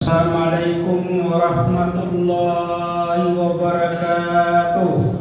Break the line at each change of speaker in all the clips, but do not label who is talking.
Assalamualaikum warahmatullahi wabarakatuh.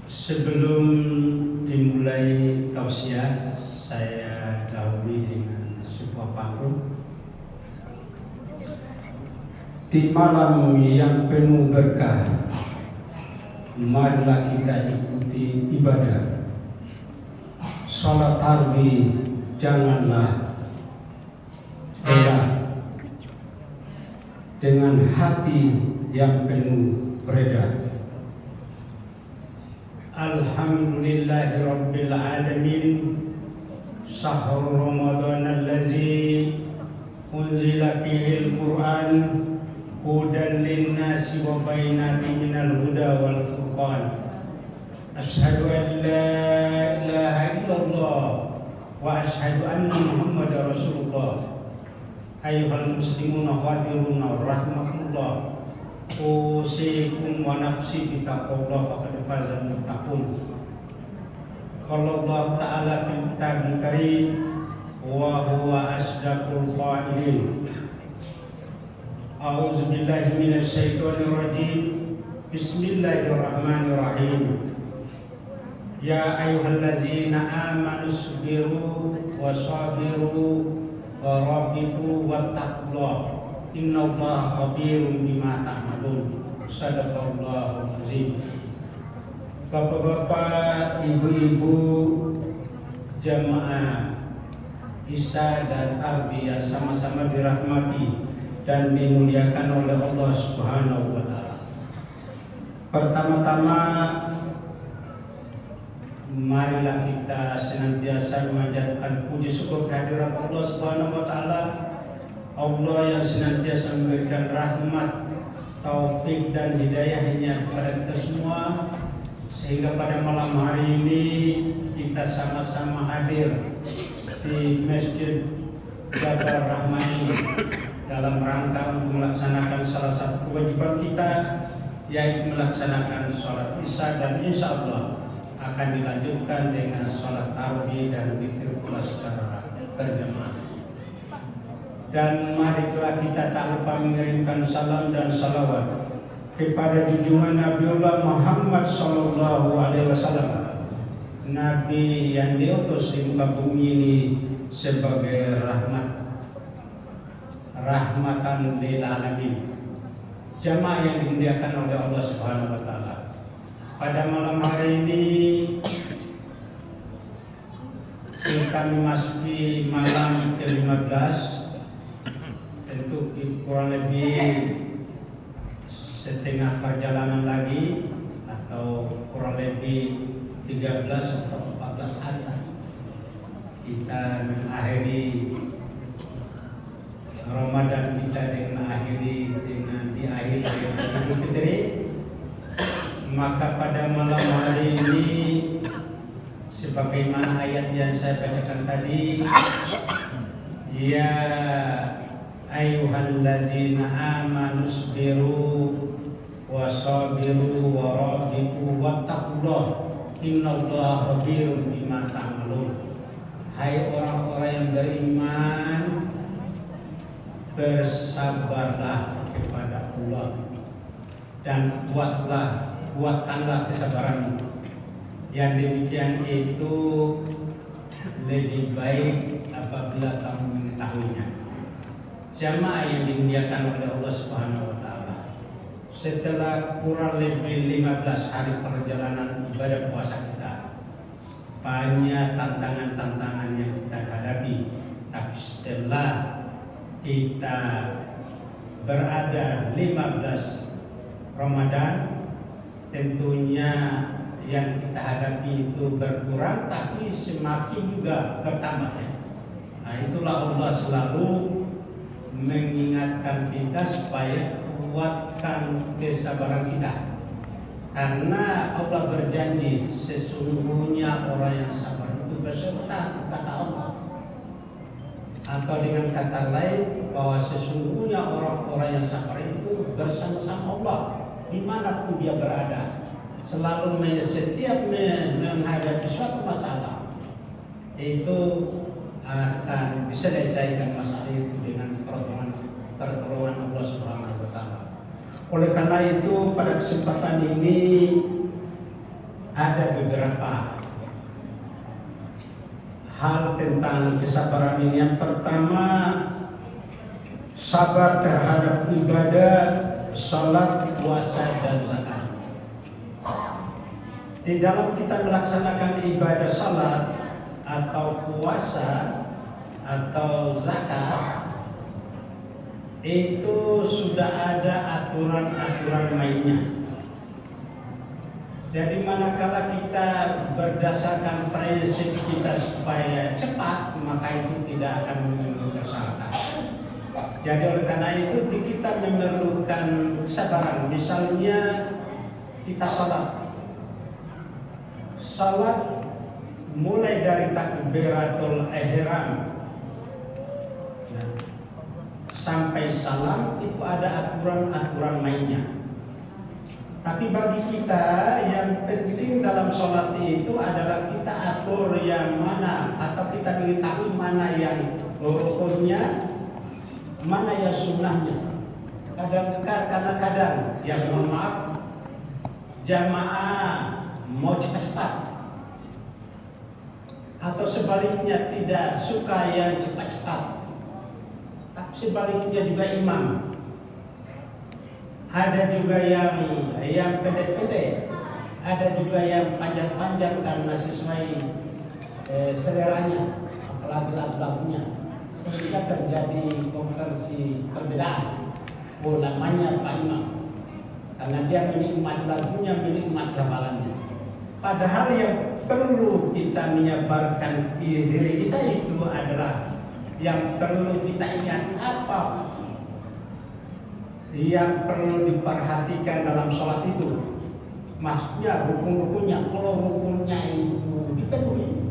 Sebelum dimulai tausiah, saya dahului dengan sebuah pantun. Di malam yang penuh berkah, marilah kita ikuti ibadah. Salat tarawih janganlah lengah, dengan hati yang penuh beredar. Alhamdulillahirabbil alamin. Syahrul Ramadan allazi unzila fihi al-Qur'an hudan lin-nasi wa bayyinatin minal huda wal furqan. Asyhadu an la ilaha illallah wa asyhadu anna Muhammadar Rasulullah. Ayyuhal muslimuna hadiruna rahimakumullah. Usikum wa nafsi bittaqwallah faqad fazal muttaqun. Qala Allah ta'ala fil kitabil karim wa huwa asdaqul qailin. A'udzu billahi minasy syaithanir rajim. Bismillahirrahmanirrahim. Ya ayyuhallazina amanu sabiru wa sabiru wa rabitu wattaqullah. Innallaha khabirum bima ta'malun. Shadaqallahul azim. Bapak-bapak, ibu-ibu, jamaah Isya dan Arbi yang sama-sama dirahmati dan dimuliakan oleh Allah Subhanahu wa taala. Pertama-tama, marilah kita senantiasa memanjatkan puji syukur kehadirat Allah Subhanahu wa taala. Allah yang senantiasa memberikan rahmat, taufik dan hidayahnya kepada kita semua, sehingga pada malam hari ini kita sama-sama hadir di Masjid Jabal Rahmani dalam rangka untuk melaksanakan salah satu kewajiban kita, yaitu melaksanakan sholat Isya, dan insya Allah akan dilanjutkan dengan sholat tarawih dan witir pula secara berjamaah. Dan marilah kita tak lupa mengirimkan salam dan salawat kepada junjungan Nabiullah Muhammad sallallahu alaihi wasallam, Nabi yang diutus di muka bumi ini sebagai rahmatan lil alamin. Jamaah yang dimuliakan oleh Allah Subhanahu wa taala. Pada malam hari ini kita memasuki malam ke-15. Tentu kurang lebih setengah perjalanan lagi, atau kurang lebih 13 atau 14 hari kita mengakhiri Ramadan kita, dengan diakhiri Idul Fitri. Maka pada malam hari ini, sebagaimana ayat yang saya bacakan tadi, ya ayyuhallazina amanu sabiru wa sabiru wa rabitu wattaqullah. Innallaha khabirum bima ta'malun. Hai orang-orang yang beriman, bersabarlah kepada Allah dan kuatkanlah kesabaranmu. Yang demikian itu lebih baik apabila kamu mengetahuinya. Jamaah yang dimuliakan oleh Allah Subhanahu wa taala, setelah kurang lebih 15 hari perjalanan ibadah puasa kita, banyak tantangan-tantangan yang kita hadapi. Tapi setelah kita berada 15 Ramadan, tentunya yang kita hadapi itu berkurang, tapi semakin juga bertambah. Nah, itulah Allah selalu mengingatkan kita supaya kuatkan kesabaran kita, karena Allah berjanji sesungguhnya orang yang sabar itu beserta, kata Allah. Atau dengan kata lain, bahwa sesungguhnya orang-orang yang sabar itu bersama-sama Allah dimanapun dia berada, selalu setiap menghadapi suatu masalah itu diselesaikan masalah itu dengan pertolongan Allah Subhanahu wa taala. Oleh karena itu pada kesempatan ini ada beberapa hal tentang kesabaran ini. Yang pertama, sabar terhadap ibadah, salat, puasa, dan zakat. Di dalam kita melaksanakan ibadah salat atau puasa atau zakat, itu sudah ada aturan-aturan mainnya. Jadi manakala kita berdasarkan prinsip kita supaya cepat, maka itu tidak akan menimbulkan kesalahan. Jadi oleh karena itu kita memerlukan kesabaran. Misalnya kita salat mulai dari takbiratul ihram sampai salam itu ada aturan-aturan mainnya. Tapi bagi kita yang penting dalam sholat itu adalah kita atur yang mana, atau kita mengetahui mana yang rukunnya, mana yang sunnahnya. Kadang-kadang yang mohon maaf, jamaah mau cepat-cepat, atau sebaliknya tidak suka yang cepat-cepat. Tapi sebaliknya juga imam. Ada juga yang pendek-pendek, ada juga yang panjang-panjang karena sesuai seleranya, apalagi lagu-lagunya, sehingga terjadi konversi perbedaan. Oh, namanya Pak Imam, karena dia menikmati lagunya, menikmati hafalannya. Padahal yang perlu kita menyabarkan diri kita itu adalah yang perlu kita ingat apa yang perlu diperhatikan dalam sholat itu. Maksudnya rukun-rukunnya. Kalau rukunnya itu dipenuhi,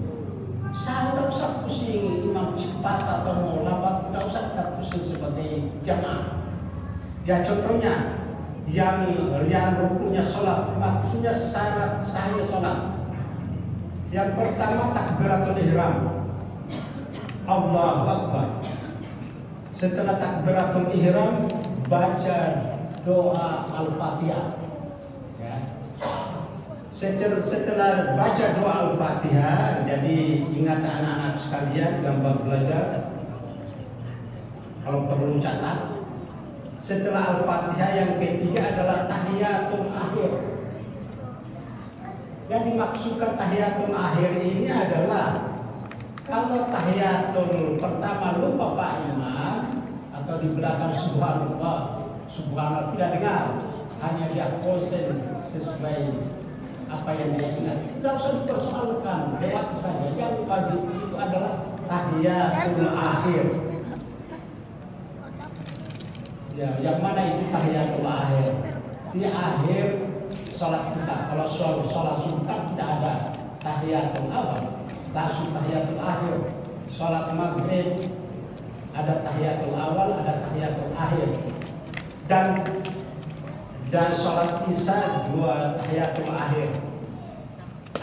saya tidak usah pusing imam cepat atau mau lambat, tidak usah kita pusing sebagai jamaah. Ya contohnya yang rukunnya sholat, maksudnya syarat saya sholat. Yang pertama takbiratul ihram, Allahu Akbar. Setelah takbiratul ihram baca doa Al-Fatihah. Ya. Setelah baca doa Al-Fatihah, jadi ingat anak-anak sekalian gambar belajar, kalau perlu catat. Setelah Al-Fatihah yang ketiga adalah tahiyatul akhir. Yang dimaksudkan tahiyatul akhir ini adalah kalau tahiyatul pertama lupa Pak Imam, atau di belakang subhanallah tidak dengar, hanya dia kosen sesuai apa yang dia ingat, tidak usah dipersoalkan, lewat saja. Yang wajib itu adalah tahiyatul akhir. Ya, yang mana itu tahiyatul akhir? Di akhir sholat kita. Kalau sholat sunnah tidak ada tahiyatul awal, langsung tahiyatul akhir. Sholat maghrib ada tahiyatul awal, ada tahiyatul akhir, dan sholat isya dua tahiyatul akhir.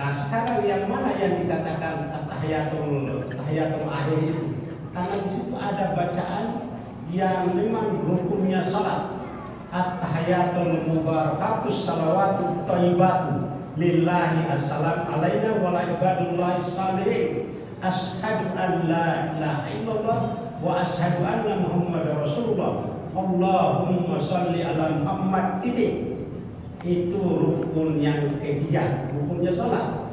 Nah sekarang yang mana yang dikatakan tahiyatul akhir itu? Karena di situ ada bacaan yang memang rukunnya sholat. At-tahiyatul mubarakatus salawatu thayyibatu lillahi assalam alaina wa ala ibadillahi shalihin. Asyhadu an la ilaha illallah wa asyhadu anna Muhammadar Rasulullah. Allahumma sholli ala Muhammad titik. Itu rukun yang ketiga, rukunnya salat.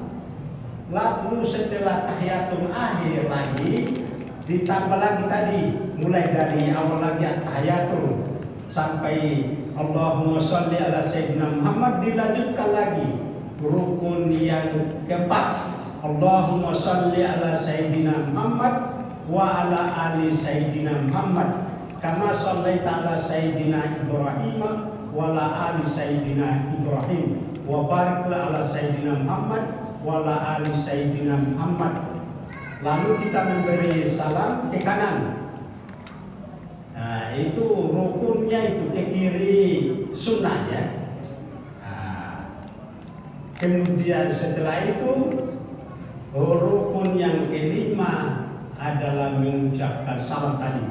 Lalu setelah tahiyatul akhir lagi ditambah lagi tadi, mulai dari awal lagi tahiyatul sampai Allahumma sholli ala sayyidina Muhammad, dilanjutkan lagi rukun yang keempat, Allahumma sholli ala sayyidina Muhammad wa ala ali sayyidina Muhammad kama shallaita ala sayyidina Ibrahim wa ala ali sayyidina Ibrahim wa barik ala sayyidina Muhammad wa ala ali sayyidina Muhammad. Lalu kita memberi salam ke kanan. Nah, itu rukunnya itu ke kiri sunnah ya. Nah, kemudian setelah itu rukun yang kelima adalah mengucapkan salam tadi.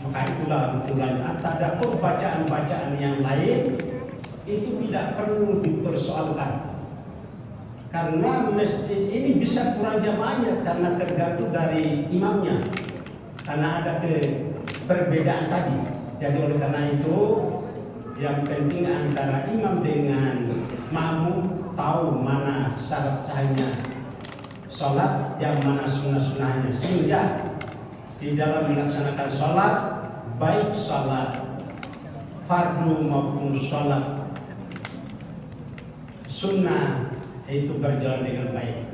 Maka itulah kebetulan ada bacaan-bacaan yang lain itu tidak perlu dipersoalkan. Karena masjid ini bisa kurang jamaahnya karena tergantung dari imamnya. Karena ada perbedaan tadi. Jadi oleh karena itu yang penting antara imam dengan makmum tahu mana syarat sahnya sholat, yang mana sunnah-sunnahnya, sehingga di dalam melaksanakan sholat, baik sholat fardu maupun sholat sunnah itu berjalan dengan baik.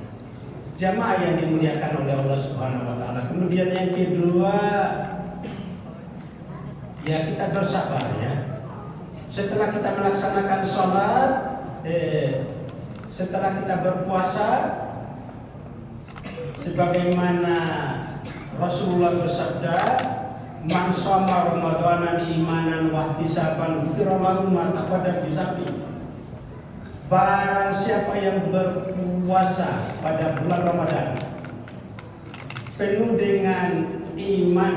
Jamaah yang dimuliakan oleh Allah Subhanahu wa taala. Kemudian yang kedua, ya kita bersabar ya. Setelah kita melaksanakan sholat, setelah kita berpuasa, sebagaimana Rasulullah bersabda, "Man shoma Ramadanan imanan wa ihtisaban ghufira lahu ma taqaddama min dzambi." Barang siapa yang berpuasa pada bulan Ramadan penuh dengan iman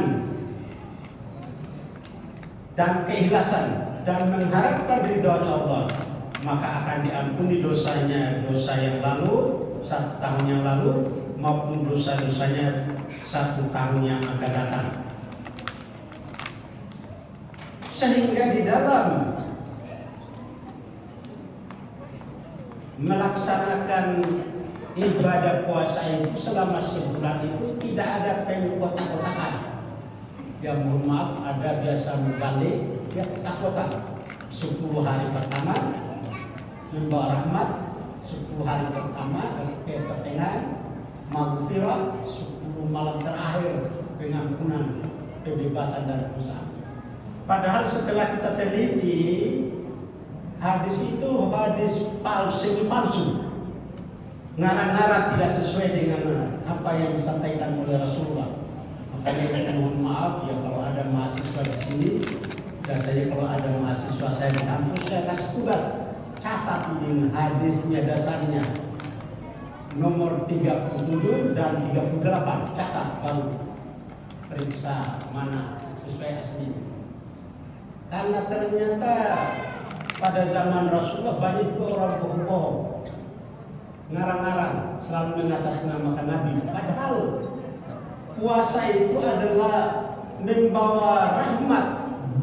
dan keikhlasan dan mengharapkan ridhonya Allah, maka akan diampuni dosanya, dosa yang lalu 1 tahun yang lalu maupun dosa-dosanya 1 tahun yang akan datang. Sehingga di dalam melaksanakan ibadah puasa itu selama sebulan itu tidak ada pengkotak-kotakan. Ya mohon maaf, ada biasa membalik ya kotak-kotak. 10 hari pertama membawa rahmat, 10 hari pertama ke pertengahan maghfirah, 10 malam terakhir pengampunan, kebebasan dari dosa. Padahal setelah kita teliti, hadis itu hadis palsu, ngarang-ngarang tidak sesuai dengan apa yang disampaikan oleh Rasulullah. Makanya mohon maaf ya kalau ada mahasiswa di sini, biasanya kalau ada mahasiswa saya di kampus, saya kasih tugas catat ini hadisnya, dasarnya nomor 37 dan 38, catat baru periksa mana sesuai asli. Karena ternyata pada zaman Rasulullah banyak orang bohong, ngarang-ngarang, selalu mengatasnamakan Nabi. Padahal puasa itu adalah membawa rahmat,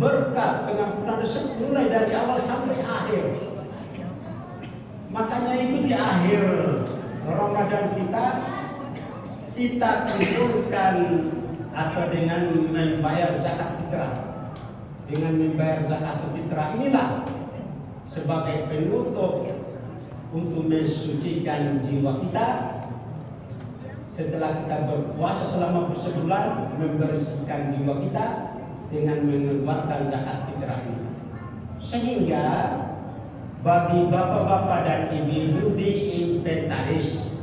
berkat, pengampunan dosa mulai dari awal sampai akhir. Makanya itu di akhir Ramadan kita kumpulkan atau dengan membayar zakat fitrah. Dengan membayar zakat fitrah inilah sebagai penutup untuk mensucikan jiwa kita. Setelah kita berpuasa selama sebulan, membersihkan jiwa kita dengan mengeluarkan zakat fitrah ini. Sehingga bagi bapak-bapak dan ibu-ibu diinventaris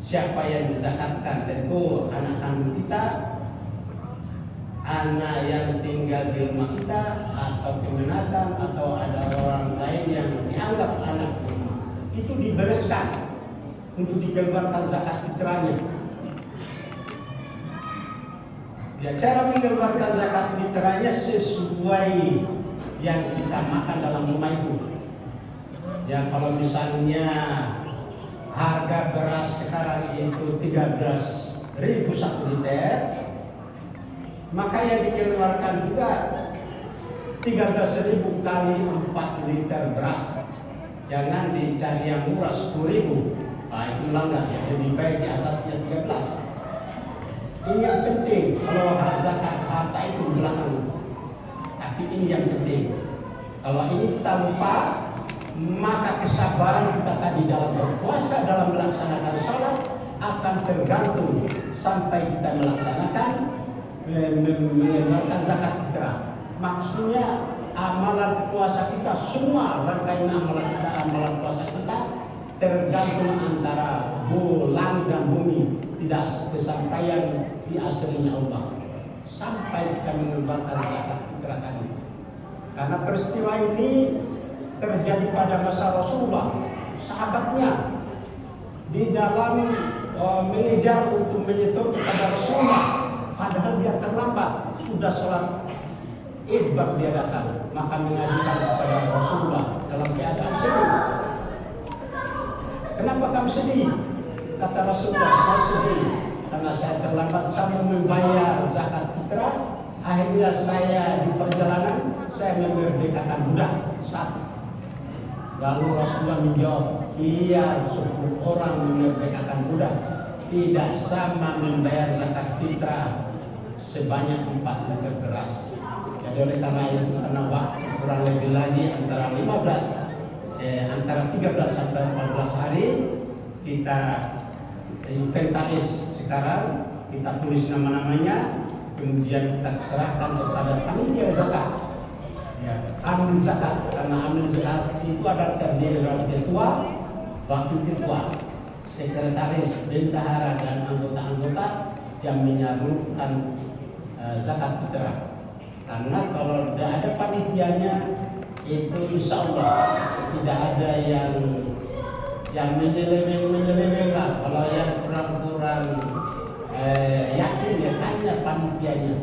siapa yang dizakatkan, tentu anak-anak kita, anak yang tinggal di rumah kita, atau kemenakan, atau ada orang lain yang dianggap anak rumah, itu dibereskan untuk dikeluarkan zakat fitrahnya. Ya, cara mengeluarkan zakat fitrahnya sesuai yang kita makan dalam rumah itu. Ya, kalau misalnya harga beras sekarang itu 13.000 1 liter, maka yang dikeluarkan juga 13.000 kali 4 liter beras. Jangan dicari yang murah 10.000. Nah, itu melanggar ya, lebih baik di atasnya 13. Ini yang penting. Kalau zakat harta itu belakang, tapi ini yang penting. Kalau ini kita lupa, maka kesabaran kita tadi dalam berpuasa, dalam melaksanakan sholat akan tergantung sampai kita melaksanakan mengeluarkan zakat fitrah. Maksudnya amalan puasa kita, semua rangkaian amalan kita, amalan puasa kita tergantung antara bulan dan bumi, tidak kesampaian di aslinya Allah sampai kita mengeluarkan zakat fitrah tadi. Karena peristiwa ini terjadi pada masa Rasulullah, sahabatnya di dalam mengejar untuk menyetor kepada Rasulullah, padahal dia terlambat, sudah sholat Id baru dia datang, maka mengajukan kepada Rasulullah dalam keadaan sedih. Kenapa kamu sedih? Kata Rasulullah, saya sedih karena saya terlambat sama membayar zakat fitrah. Akhirnya saya di perjalanan saya memerdekakan budak satu. Lalu Rasulullah menjawab, iya 10 orang memerdekakan budak tidak sama membayar zakat fitrah sebanyak 4 liter beras. Jadi oleh karena itu, karena waktu kurang lebih lagi antara 13 sampai 14 hari kita inventaris sekarang, kita tulis nama-namanya, kemudian kita serahkan kepada panitia zakat. Ya, amil zakat, karena amil zakat itu adalah terdiri dari ketua, wakil ketua, sekretaris, bendahara dan anggota-anggota yang menyalurkan zakat fitrah. Karena kalau tidak ada panitianya, itu insya Allah tidak ada yang menyeleweng lah. Kalau yang kurang yakin ya tanya panitianya.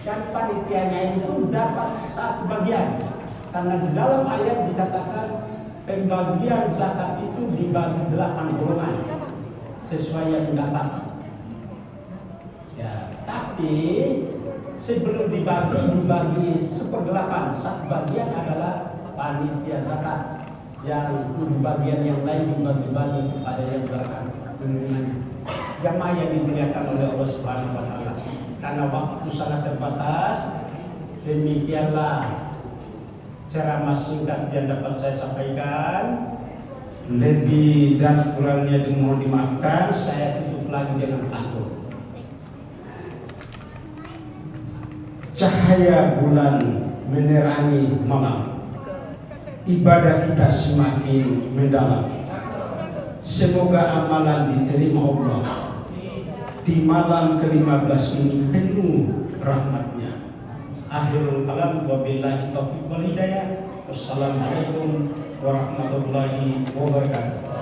Dan panitianya itu dapat satu bagian, karena di dalam ayat dikatakan pembagian zakat itu dibagi 8 golongan sesuai yang mendapat. Ya, tapi sebelum dibagi 1/8, satu bagian adalah panitia zakat, yang 7 bagian yang lain dibagi kepada yang berhak menerimanya. Jamaah yang dimuliakan oleh Allah Subhanahu wa taala. Karena waktu sangat terbatas, demikianlah ceramah singkat yang dapat saya sampaikan. Lebih dan kurangnya dimohon dimaafkan. Saya tutup lagi dengan pantun. Cahaya bulan menerangi malam, ibadah kita semakin mendalam. Semoga amalan diterima Allah di malam ke-15 ini penuh rahmatnya. Akhirul kalam, wabillahi taufiq wal hidayah. Wassalamualaikum warahmatullahi wabarakatuh.